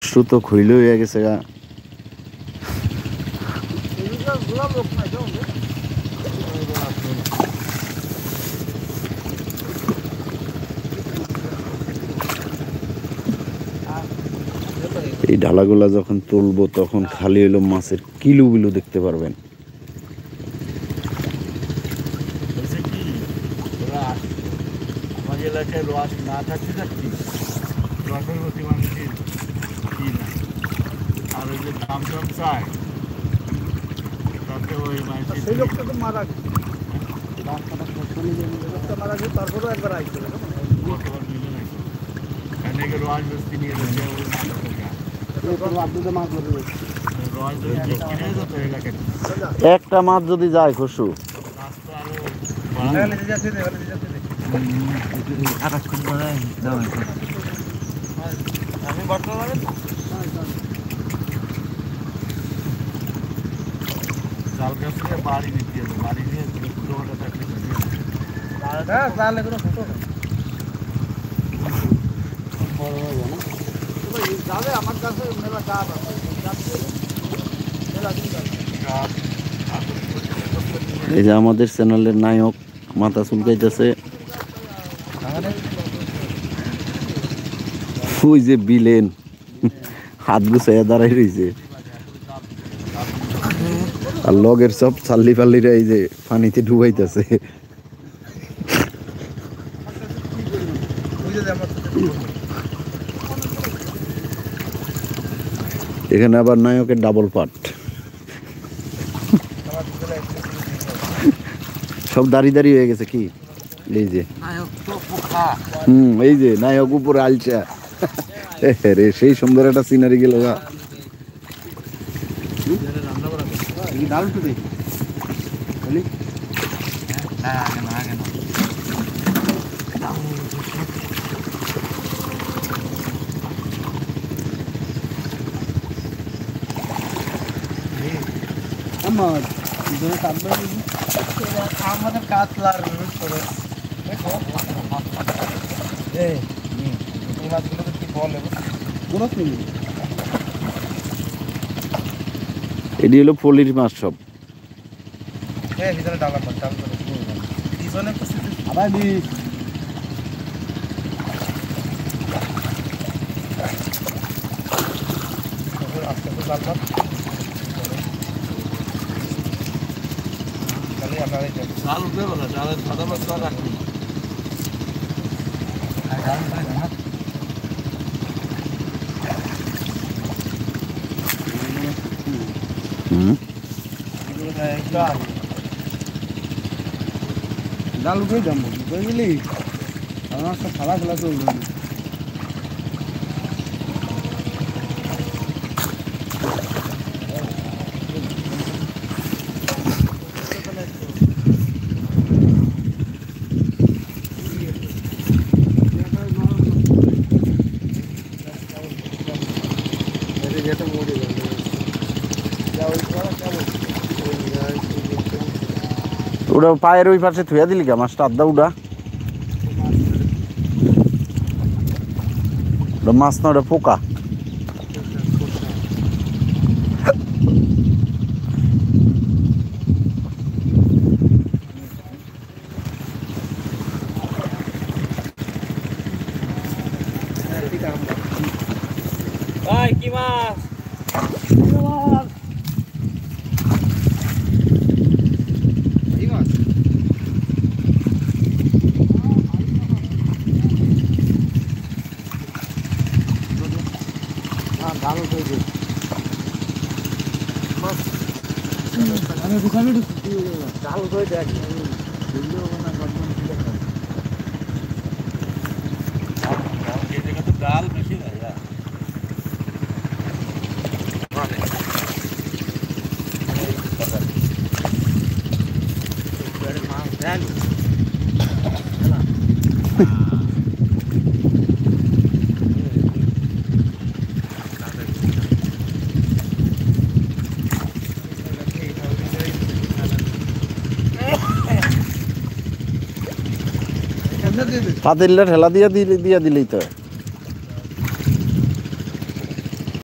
সুতো খুইলে হয়ে গেছে গা। এই ঢালাগুলা যখন তুলবো তখন খালি হলো মাছের কিলো বিলো দেখতে পারবেন। আমাদের এলাকায় রস না থাকতে থাকতে রসের প্রতি মানুষের কি না, আর ওই যে দাম টাম চায় তাতে ওই মানুষের সেই লোকটা তো মারা গেছে, মারা গেছে তারপরেও একবার আসছিল কতবার মিলে নাই এখানে রস বস্তি নিয়ে যাচ্ছে একটা মাছ যদি যায় খসু আকাশ আমি বর্তমানে জাল গাছ থেকে বাড়ি নিতে হবে, বাড়ি নিয়ে ফুটো ওটা থাকলে জালে কোনো ফুটো না বড় হবে না যাবে। আমার কাছে মেলা কাপ আছে, এই যে আমাদের চ্যানেলের নায়ক মাথা চুলকাইতেছে। ওই যে বিলেন হাত গুছাইয়া দাঁড়াই রয়েছে, আর লগের সব চাল্লি পাল্লিরা এই যে পানিতে ডুবাইতেছে। এখানে আবার নায়কের ডাবল পার্ট, সব দাঁড়িয়ে দাঁড়িয়ে হয়ে গেছে কি এই যে এই যে নায়ক উপরে আলচা রে, সেই সুন্দর একটা সিনারি গেল গা। আমাদের কাতলার এটি হলো পলির মাছ সব। ভিতরে ডালা পিছনে আস্তে আস্তে জাল মাছ চাল উঠবে বলা চালের সাদা মাছ চাল রাখবি জাল উঠে যাবো বুঝলি, আমার খেলা খেলা চলবে। ওটা পায়ের ওই পাশে থুয়া দিলি কা মাছটা আড্ডা উডা মাছ না ওটা পোকা। কি মাছ চাল করে দেখ ডাল বেশি না পাতিলটা ঠেলা দিয়া দিলেই তো